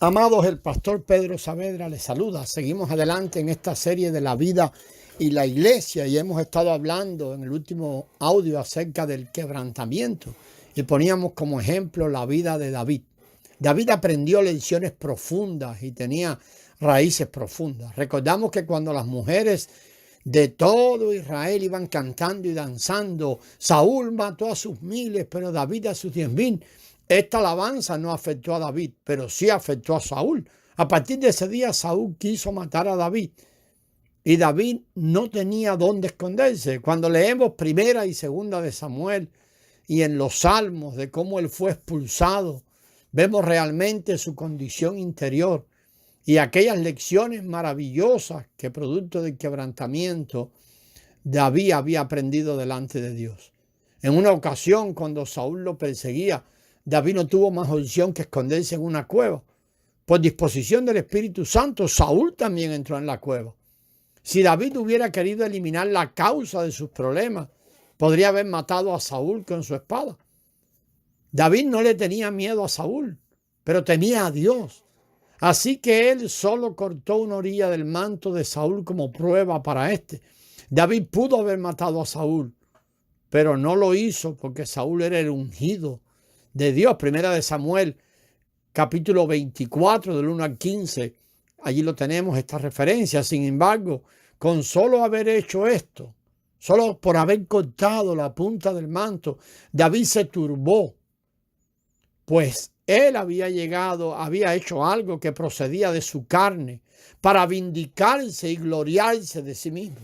Amados, el pastor Pedro Saavedra les saluda. Seguimos adelante en esta serie de la vida y la iglesia y hemos estado hablando en el último audio acerca del quebrantamiento y poníamos como ejemplo la vida de David. David aprendió lecciones profundas y tenía raíces profundas. Recordamos que cuando las mujeres de todo Israel iban cantando y danzando, Saúl mató a sus miles, pero David a sus 10,000. Esta alabanza no afectó a David, pero sí afectó a Saúl. A partir de ese día, Saúl quiso matar a David. Y David no tenía dónde esconderse. Cuando leemos primera y segunda de Samuel y en los salmos de cómo él fue expulsado, vemos realmente su condición interior y aquellas lecciones maravillosas que producto del quebrantamiento David había aprendido delante de Dios. En una ocasión, cuando Saúl lo perseguía, David no tuvo más opción que esconderse en una cueva. Por disposición del Espíritu Santo, Saúl también entró en la cueva. Si David hubiera querido eliminar la causa de sus problemas, podría haber matado a Saúl con su espada. David no le tenía miedo a Saúl, pero temía a Dios. Así que él solo cortó una orilla del manto de Saúl como prueba para este. David pudo haber matado a Saúl, pero no lo hizo porque Saúl era el ungido de Dios. Primera de Samuel, capítulo 24, del 1 al 15. Allí lo tenemos, esta referencia. Sin embargo, con solo haber hecho esto, solo por haber cortado la punta del manto, David se turbó, pues él había hecho algo que procedía de su carne para vindicarse y gloriarse de sí mismo.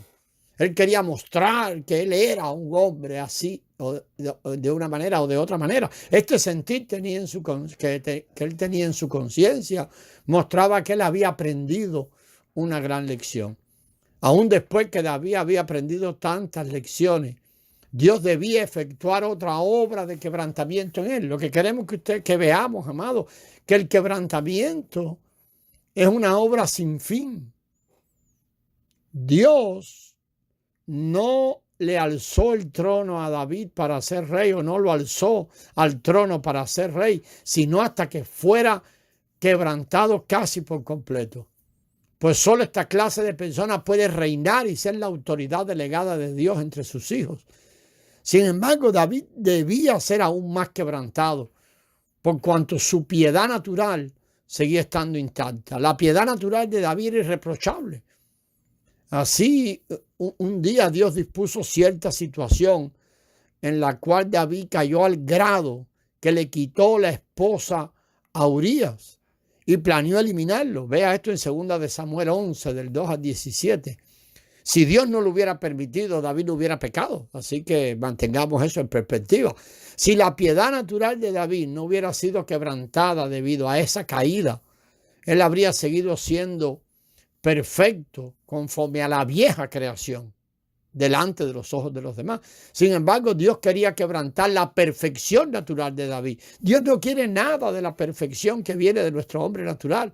Él quería mostrar que él era un hombre así, o de una manera o de otra manera. Este sentir que él tenía en su conciencia mostraba que él había aprendido una gran lección. Aún después que David había aprendido tantas lecciones, Dios debía efectuar otra obra de quebrantamiento en él. Lo que queremos que veamos, amados, que el quebrantamiento es una obra sin fin. Dios no le alzó el trono a David para ser rey, o no lo alzó al trono para ser rey, sino hasta que fuera quebrantado casi por completo. Pues solo esta clase de personas puede reinar y ser la autoridad delegada de Dios entre sus hijos. Sin embargo, David debía ser aún más quebrantado, por cuanto su piedad natural seguía estando intacta. La piedad natural de David era irreprochable. Así, un día Dios dispuso cierta situación en la cual David cayó al grado que le quitó la esposa a Urías y planeó eliminarlo. Vea esto en 2 de Samuel 11, del 2 al 17. Si Dios no lo hubiera permitido, David no hubiera pecado. Así que mantengamos eso en perspectiva. Si la piedad natural de David no hubiera sido quebrantada debido a esa caída, él habría seguido siendo perfecto conforme a la vieja creación delante de los ojos de los demás. Sin embargo, Dios quería quebrantar la perfección natural de David. Dios no quiere nada de la perfección que viene de nuestro hombre natural,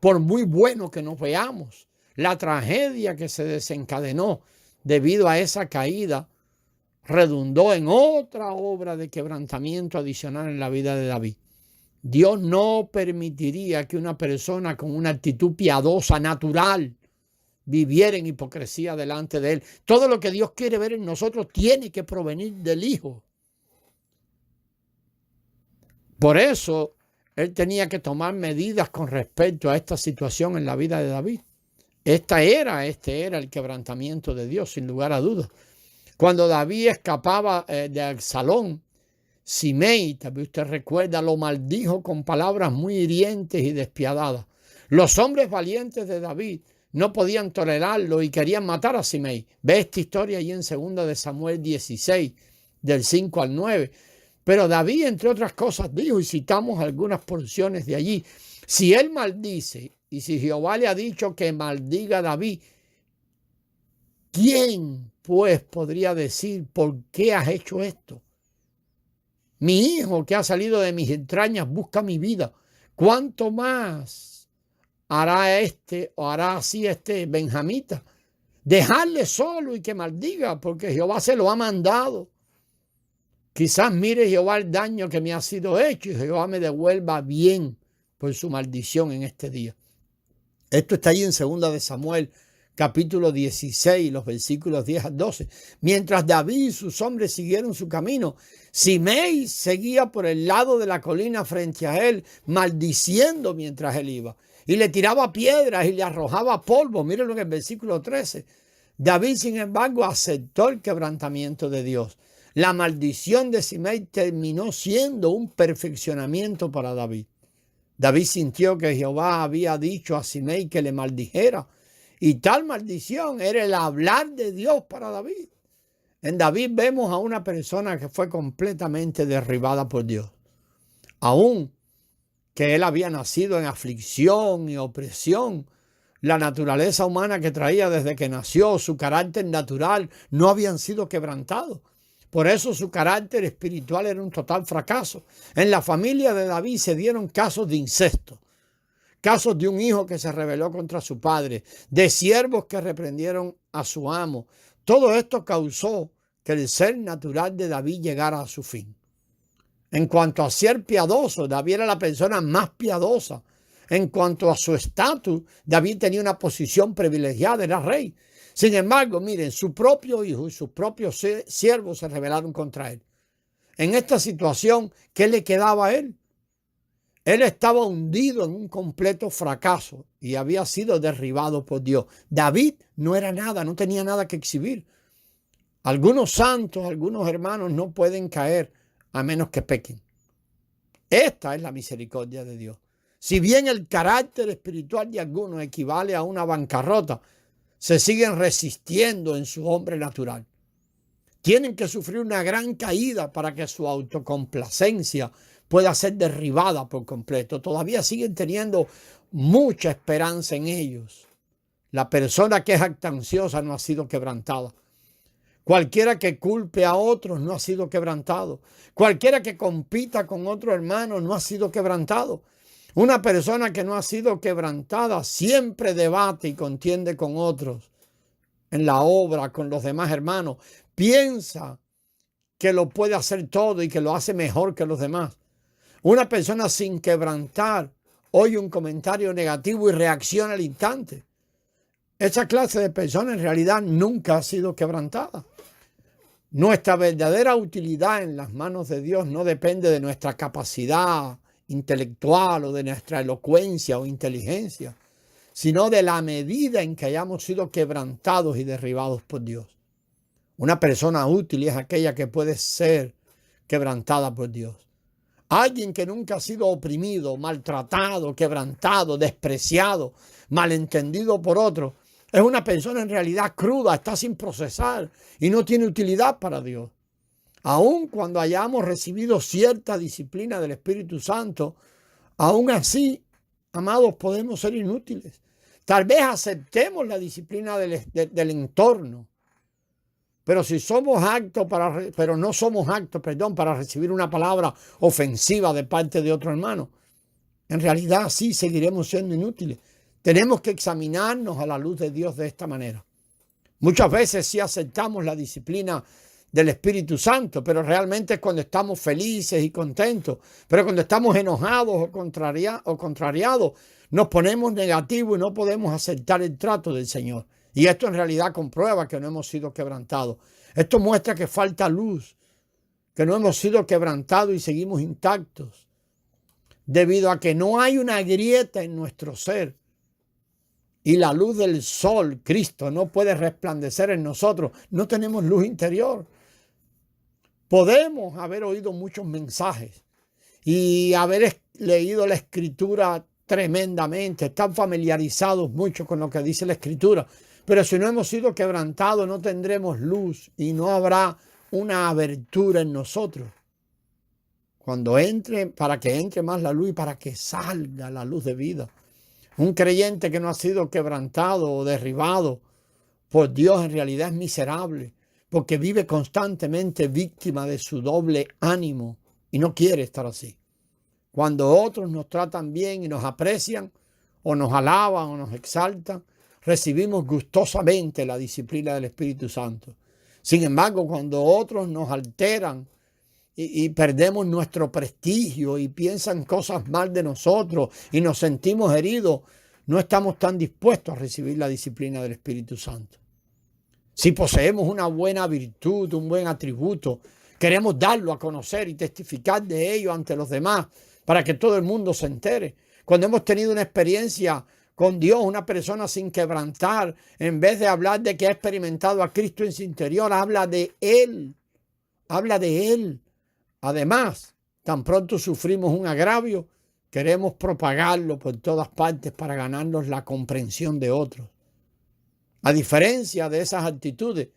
por muy bueno que nos veamos. La tragedia que se desencadenó debido a esa caída redundó en otra obra de quebrantamiento adicional en la vida de David. Dios no permitiría que una persona con una actitud piadosa natural viviera en hipocresía delante de él. Todo lo que Dios quiere ver en nosotros tiene que provenir del Hijo. Por eso, él tenía que tomar medidas con respecto a esta situación en la vida de David. Este era el quebrantamiento de Dios, sin lugar a dudas. Cuando David escapaba de Absalón, Simei, también usted recuerda, lo maldijo con palabras muy hirientes y despiadadas. Los hombres valientes de David no podían tolerarlo y querían matar a Simei. Ve esta historia allí en 2 de Samuel 16, del 5 al 9. Pero David, entre otras cosas, dijo, y citamos algunas porciones de allí: si él maldice, y si Jehová le ha dicho que maldiga a David, ¿quién pues podría decir por qué has hecho esto? Mi hijo que ha salido de mis entrañas busca mi vida. ¿Cuánto más hará así este benjamita? Dejarle solo y que maldiga, porque Jehová se lo ha mandado. Quizás mire Jehová el daño que me ha sido hecho y Jehová me devuelva bien, por su maldición en este día. Esto está ahí en 2 de Samuel, capítulo 16, los versículos 10 al 12. Mientras David y sus hombres siguieron su camino, Simei seguía por el lado de la colina frente a él, maldiciendo mientras él iba. Y le tiraba piedras y le arrojaba polvo. Mírenlo en el versículo 13. David, sin embargo, aceptó el quebrantamiento de Dios. La maldición de Simei terminó siendo un perfeccionamiento para David. David sintió que Jehová había dicho a Simei que le maldijera. Y tal maldición era el hablar de Dios para David. En David vemos a una persona que fue completamente derribada por Dios. Aún que él había nacido en aflicción y opresión, la naturaleza humana que traía desde que nació, su carácter natural, no habían sido quebrantados. Por eso su carácter espiritual era un total fracaso. En la familia de David se dieron casos de incesto. Casos de un hijo que se rebeló contra su padre, de siervos que reprendieron a su amo. Todo esto causó que el ser natural de David llegara a su fin. En cuanto a ser piadoso, David era la persona más piadosa. En cuanto a su estatus, David tenía una posición privilegiada, era rey. Sin embargo, miren, su propio hijo y sus propios siervos se rebelaron contra él. En esta situación, ¿qué le quedaba a él? Él estaba hundido en un completo fracaso y había sido derribado por Dios. David no era nada, no tenía nada que exhibir. Algunos santos, algunos hermanos no pueden caer a menos que pequen. Esta es la misericordia de Dios. Si bien el carácter espiritual de algunos equivale a una bancarrota, se siguen resistiendo en su hombre natural. Tienen que sufrir una gran caída para que su autocomplacencia pueda ser derribada por completo. Todavía siguen teniendo mucha esperanza en ellos. La persona que es jactanciosa no ha sido quebrantada. Cualquiera que culpe a otros no ha sido quebrantado. Cualquiera que compita con otro hermano no ha sido quebrantado. Una persona que no ha sido quebrantada siempre debate y contiende con otros en la obra, con los demás hermanos. Piensa que lo puede hacer todo y que lo hace mejor que los demás. Una persona sin quebrantar oye un comentario negativo y reacciona al instante. Esa clase de persona en realidad nunca ha sido quebrantada. Nuestra verdadera utilidad en las manos de Dios no depende de nuestra capacidad intelectual o de nuestra elocuencia o inteligencia, sino de la medida en que hayamos sido quebrantados y derribados por Dios. Una persona útil es aquella que puede ser quebrantada por Dios. Alguien que nunca ha sido oprimido, maltratado, quebrantado, despreciado, malentendido por otros, es una persona en realidad cruda, está sin procesar y no tiene utilidad para Dios. Aun cuando hayamos recibido cierta disciplina del Espíritu Santo, aún así, amados, podemos ser inútiles. Tal vez aceptemos la disciplina del entorno, pero si somos aptos pero no somos aptos, para recibir una palabra ofensiva de parte de otro hermano, en realidad sí seguiremos siendo inútiles. Tenemos que examinarnos a la luz de Dios de esta manera. Muchas veces sí aceptamos la disciplina del Espíritu Santo, pero realmente es cuando estamos felices y contentos. Pero cuando estamos enojados o contrariados, nos ponemos negativos y no podemos aceptar el trato del Señor. Y esto en realidad comprueba que no hemos sido quebrantados. Esto muestra que falta luz, que no hemos sido quebrantados y seguimos intactos, debido a que no hay una grieta en nuestro ser. Y la luz del sol, Cristo, no puede resplandecer en nosotros. No tenemos luz interior. Podemos haber oído muchos mensajes y haber leído la Escritura tremendamente, estar familiarizados mucho con lo que dice la Escritura. Pero si no hemos sido quebrantados, no tendremos luz y no habrá una abertura en nosotros. Para que entre más la luz y para que salga la luz de vida. Un creyente que no ha sido quebrantado o derribado por Dios en realidad es miserable, porque vive constantemente víctima de su doble ánimo y no quiere estar así. Cuando otros nos tratan bien y nos aprecian, o nos alaban o nos exaltan, recibimos gustosamente la disciplina del Espíritu Santo. Sin embargo, cuando otros nos alteran y perdemos nuestro prestigio y piensan cosas mal de nosotros y nos sentimos heridos, no estamos tan dispuestos a recibir la disciplina del Espíritu Santo. Si poseemos una buena virtud, un buen atributo, queremos darlo a conocer y testificar de ello ante los demás para que todo el mundo se entere. Cuando hemos tenido una experiencia con Dios, una persona sin quebrantar, en vez de hablar de que ha experimentado a Cristo en su interior, habla de Él. Habla de Él. Además, tan pronto sufrimos un agravio, queremos propagarlo por todas partes para ganarnos la comprensión de otros. A diferencia de esas actitudes,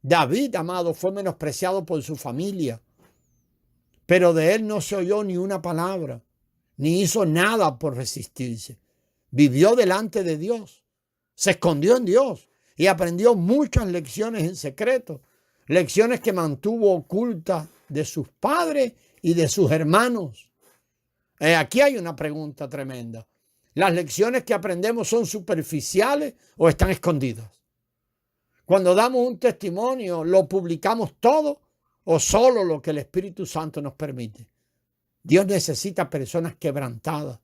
David, amado, fue menospreciado por su familia, pero de él no se oyó ni una palabra, ni hizo nada por resistirse. Vivió delante de Dios, se escondió en Dios y aprendió muchas lecciones en secreto, lecciones que mantuvo ocultas de sus padres y de sus hermanos. Aquí hay una pregunta tremenda. ¿Las lecciones que aprendemos son superficiales o están escondidas? Cuando damos un testimonio, ¿lo publicamos todo o solo lo que el Espíritu Santo nos permite? Dios necesita personas quebrantadas.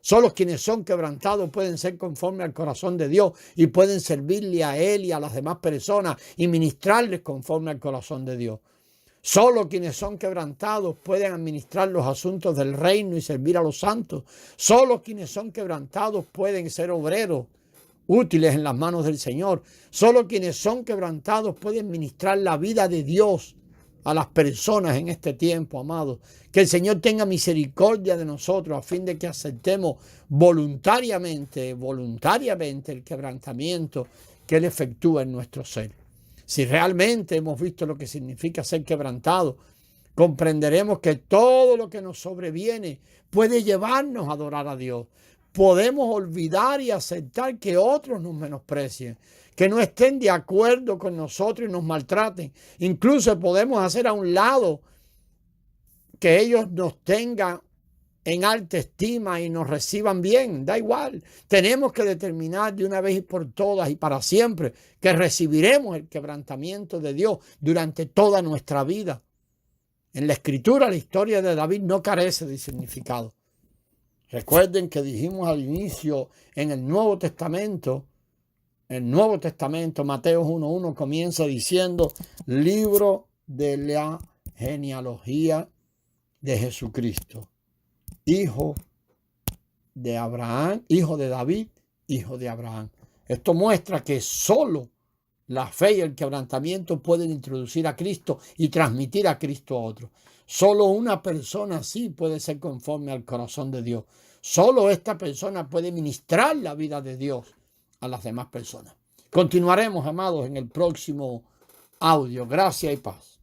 Solo quienes son quebrantados pueden ser conforme al corazón de Dios y pueden servirle a Él y a las demás personas y ministrarles conforme al corazón de Dios. Solo quienes son quebrantados pueden administrar los asuntos del reino y servir a los santos. Solo quienes son quebrantados pueden ser obreros útiles en las manos del Señor. Solo quienes son quebrantados pueden ministrar la vida de Dios a las personas en este tiempo, amados. Que el Señor tenga misericordia de nosotros a fin de que aceptemos voluntariamente el quebrantamiento que Él efectúa en nuestro ser. Si realmente hemos visto lo que significa ser quebrantado, comprenderemos que todo lo que nos sobreviene puede llevarnos a adorar a Dios. Podemos olvidar y aceptar que otros nos menosprecien, que no estén de acuerdo con nosotros y nos maltraten. Incluso podemos hacer a un lado que ellos nos tengan en alta estima y nos reciban bien. Da igual. Tenemos que determinar de una vez y por todas y para siempre que recibiremos el quebrantamiento de Dios durante toda nuestra vida. En la Escritura, la historia de David no carece de significado. Recuerden que dijimos al inicio en el Nuevo Testamento, Mateo 1:1 comienza diciendo, libro de la genealogía de Jesucristo, hijo de Abraham, hijo de David, hijo de Abraham. Esto muestra que solo la fe y el quebrantamiento pueden introducir a Cristo y transmitir a Cristo a otros. Solo una persona así puede ser conforme al corazón de Dios. Solo esta persona puede ministrar la vida de Dios a las demás personas. Continuaremos, amados, en el próximo audio. Gracias y paz.